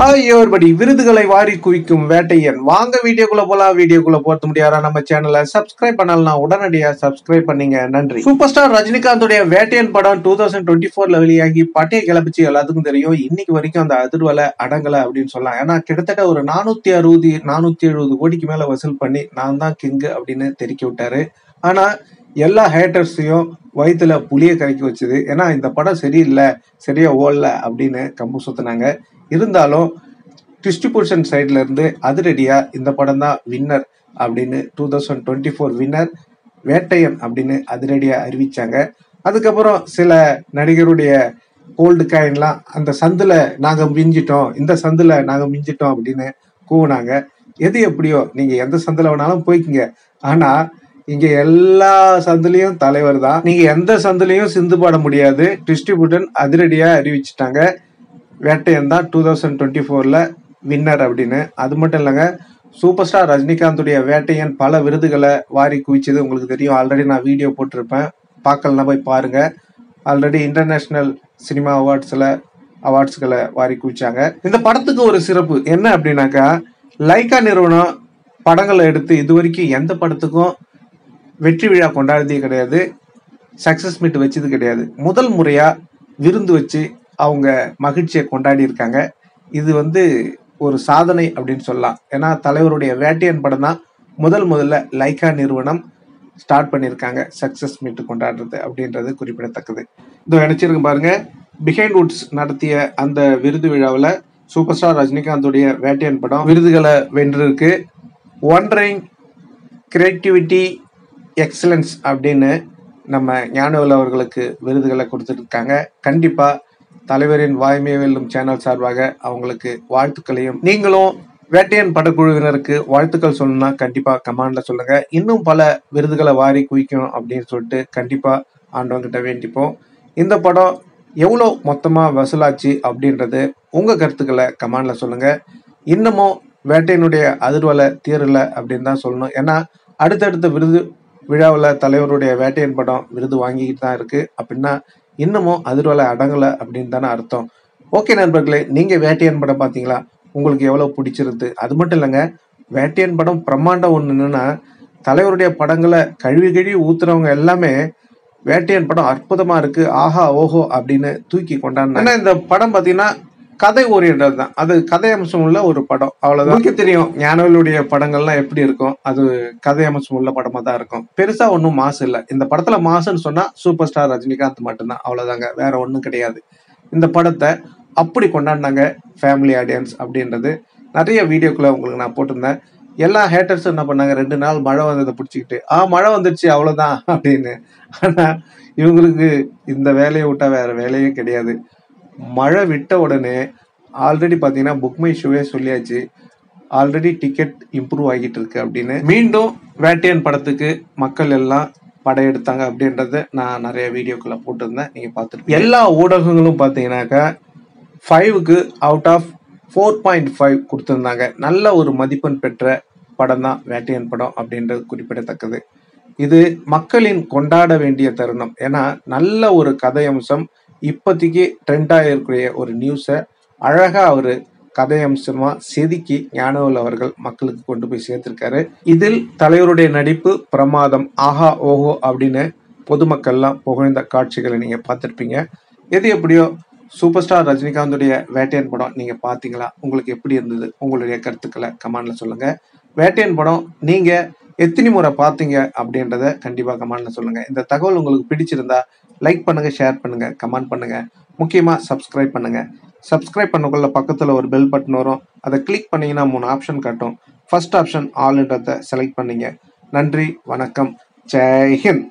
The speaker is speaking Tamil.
everybody விருதுகளை வாரி குவிக்கும் வேட்டையன் வாங்க வீடியோக்குள்ள போலாம். வீடியோக்குள்ள போறது முடியாதா நம்ம சேனலை சப்ஸ்கிரைப் பண்ணலாம், உடனடியா சப்ஸ்கிரைப் பண்ணீங்க, நன்றி. சூப்பர் ஸ்டார் ரஜினிகாந்தோடைய வேட்டையன் படம் 2024 வெளியாகி பட்டையை கிளப்பிச்சு எல்லாத்துக்கும் தெரியும். இன்னைக்கு வரைக்கும் அந்த அதிர்வலை அடங்கல அப்படின்னு சொல்லலாம். ஏன்னா கிட்டத்தட்ட ஒரு 460-470 கோடிக்கு மேல வசூல் பண்ணி நான் தான் கிங்கு அப்படின்னு தெரிவிக்க விட்டாரு. ஆனா எல்லா ஹேட்டர்ஸையும் வயிற்றுல புளிய கரைக்கி வச்சுது. ஏன்னா இந்த படம் சரியில்லை, சரியா ஓடல அப்படின்னு கம்பு சுத்தினாங்க. இருந்தாலும் டிஸ்ட்ரிபியூஷன் சைட்ல இருந்து அதிரடியா இந்த படம் தான் வின்னர் அப்படின்னு 2024 வின்னர் வேட்டையன் அப்படின்னு அதிரடியா அறிவிச்சாங்க. அதுக்கப்புறம் சில நடிகருடைய கோல்டு காயின்லாம் அந்த சந்துல நாங்க மிஞ்சிட்டோம், இந்த சந்துல நாங்க மிஞ்சிட்டோம் அப்படின்னு கூவுனாங்க. எது எப்படியோ நீங்க எந்த சந்துல வேணாலும் போய்க்குங்க, ஆனா இங்க எல்லா சந்துலயும் தலைவர் தான், நீங்க எந்த சந்துலயும் சிந்து பாட முடியாது. டிஸ்ட்ரிபியூட்டர் அதிரடியா அறிவிச்சுட்டாங்க வேட்டையன் தான் 2024 வின்னர் அப்படின்னு. அது மட்டும் இல்லைங்க, சூப்பர் ஸ்டார் ரஜினிகாந்துடைய வேட்டையன் பல விருதுகளை வாரி குவிச்சது உங்களுக்கு தெரியும். ஆல்ரெடி நான் வீடியோ போட்டிருப்பேன், பார்க்கலாம் போய் பாருங்க. ஆல்ரெடி இன்டர்நேஷனல் சினிமா அவார்ட்ஸ்களை வாரி குவிச்சாங்க. இந்த படத்துக்கு ஒரு சிறப்பு என்ன அப்படின்னாக்கா, லைக்கா நிறுவனம் படங்களை எடுத்து இது வரைக்கும் எந்த படத்துக்கும் வெற்றி விழா கொண்டாடுறதே கிடையாது, சக்சஸ் மீட் வச்சது கிடையாது. முதல் முறையா விருந்து வச்சு அவங்க மகிழ்ச்சியை கொண்டாடி இருக்காங்க. இது ஒரு சாதனை அப்படின்னு சொல்லலாம். ஏன்னா தலைவருடைய வேட்டையன் படம் தான் முதல்ல லைக்கா நிறுவனம் ஸ்டார்ட் பண்ணியிருக்காங்க சக்சஸ் மீட் கொண்டாடுறது அப்படின்றது குறிப்பிடத்தக்கது. இதோ நினைச்சிருக்கு பாருங்க, பிஹைண்ட் வுட்ஸ் நடத்திய அந்த விருது விழாவில் சூப்பர் ஸ்டார் ரஜினிகாந்துடைய வேட்டையன் படம் விருதுகளை வென்றிருக்கு. ஒண்டரிங் கிரியேட்டிவிட்டி எக்ஸலன்ஸ் அப்படின்னு நம்ம ஞானவேல் அவர்களுக்கு விருதுகளை கொடுத்துருக்காங்க. கண்டிப்பா தலைவரின் வாய்மை வெல்லும் சேனல் சார்பாக அவங்களுக்கு வாழ்த்துக்களையும், நீங்களும் வேட்டையன் படக்குழுவினருக்கு வாழ்த்துக்கள் சொல்லணும்னா கண்டிப்பா கமெண்ட்ல சொல்லுங்க. இன்னும் பல விருதுகளை வாரி குவிக்கணும் அப்படின்னு சொல்லிட்டு கண்டிப்பா ஆண்டவங்கிட்ட வேண்டிப்போம். இந்த படம் எவ்வளோ மொத்தமா வசூலாச்சு அப்படின்றது உங்க கருத்துக்களை கமெண்ட்ல சொல்லுங்க. இன்னமும் வேட்டையனுடைய அதிர்வலை தீரல அப்படின்னு தான் சொல்லணும். ஏன்னா அடுத்தடுத்த விருது விழாவில் தலைவருடைய வேட்டையன் படம் விருது வாங்கிக்கிட்டு தான் இருக்கு. அப்படின்னா இன்னமும் அதிர்வலை அடங்கலை அப்படின்னு தானே அர்த்தம். ஓகே நண்பர்களே, நீங்க வேட்டையன் படம் பார்த்தீங்களா? உங்களுக்கு எவ்வளவு பிடிச்சிருந்து? அது மட்டும் இல்லைங்க, வேட்டையன் படம் பிரம்மாண்டம் ஒன்று என்னன்னா, தலைவருடைய படங்களை கழுவி ஊத்துறவங்க எல்லாமே வேட்டையன் படம் அற்புதமா இருக்கு, ஆஹா ஓஹோ அப்படின்னு தூக்கி கொண்டாடினாங்க. ஏன்னா இந்த படம் பார்த்தீங்கன்னா கதை ஓரியன்டட் தான், அது கதை அம்சம் உள்ள ஒரு படம், அவ்வளவுதான். உங்களுக்கு தெரியும் ஞானவேலுடைய படங்கள்லாம் எப்படி இருக்கும், அது கதை அம்சம் உள்ள படமா தான் இருக்கும். பெருசா ஒன்றும் மாசு இல்லை. இந்த படத்துல மாசுன்னு சொன்னா சூப்பர் ஸ்டார் ரஜினிகாந்த் மட்டும்தான், அவ்வளவுதாங்க, வேற ஒன்றும் கிடையாது. இந்த படத்தை அப்படி கொண்டாடினாங்க ஃபேமிலி ஆடியன்ஸ் அப்படின்றது நிறைய வீடியோக்குள்ள உங்களுக்கு நான் போட்டிருந்தேன். எல்லா ஹேட்டர்ஸும் என்ன பண்ணாங்க, 2 நாள் மழை வந்ததை பிடிச்சிக்கிட்டு மழை வந்துடுச்சு அவ்வளவுதான் அப்படின்னு. ஆனா இவங்களுக்கு இந்த வேலையை விட்டா வேற வேலையே கிடையாது. மழை விட்ட உடனே ஆல்ரெடி பார்த்தீங்கன்னா புக் மை ஷோவே சொல்லியாச்சு, ஆல்ரெடி டிக்கெட் இம்ப்ரூவ் ஆகிட்டு இருக்கு அப்படின்னு. மீண்டும் வேட்டையன் படத்துக்கு மக்கள் எல்லாம் படையெடுத்தாங்க அப்படின்றத நான் நிறைய வீடியோக்குள்ள போட்டிருந்தேன், நீங்க பார்த்துருக்கீங்க. எல்லா ஊடகங்களும் பார்த்தீங்கன்னாக்கா 5க்கு அவுட் ஆஃப் 4.5 கொடுத்துருந்தாங்க. நல்ல ஒரு மதிப்பெண் பெற்ற படம் தான் வேட்டையன் படம் அப்படின்றது குறிப்பிடத்தக்கது. இது மக்களின் கொண்டாட வேண்டிய தருணம். ஏன்னா நல்ல ஒரு கதை அம்சம், இப்போதைக்கு ட்ரெண்டாக இருக்கக்கூடிய ஒரு நியூஸை அழகா அவரு கதை அம்சமா செதுக்கி ஞானவேல் அவர்கள் மக்களுக்கு கொண்டு போய் சேர்த்திருக்காரு. இதில் தலைவருடைய நடிப்பு பிரமாதம், ஆஹா ஓஹோ அப்படின்னு பொதுமக்கள்லாம் புகழ்ந்த காட்சிகளை நீங்க பார்த்துருப்பீங்க. எது எப்படியோ சூப்பர் ஸ்டார் ரஜினிகாந்துடைய வேட்டையன் படம் நீங்க பாத்தீங்களா? உங்களுக்கு எப்படி இருந்தது? உங்களுடைய கருத்துக்களை கமெண்ட்ல சொல்லுங்க. வேட்டையன் படம் நீங்க எத்தனை முறை பார்த்தீங்க அப்படின்றத கண்டிப்பா கமெண்ட்ல சொல்லுங்க. இந்த தகவல் உங்களுக்கு பிடிச்சிருந்தா லைக் பண்ணுங்க, ஷேர் பண்ணுங்க, கமெண்ட் பண்ணுங்க, முக்கியமா சப்ஸ்கிரைப் பண்ணுங்க. சப்ஸ்கிரைப் பண்ணக்குள்ள பக்கத்துல ஒரு பெல் பட்டன் வரும், அதை கிளிக் பண்ணீங்கன்னா 3 ஆப்ஷன் காட்டும். ஃபர்ஸ்ட் ஆப்ஷன் ஆல்ன்றதை செலக்ட் பண்ணீங்க. நன்றி, வணக்கம், ஜெய் ஹிந்த்.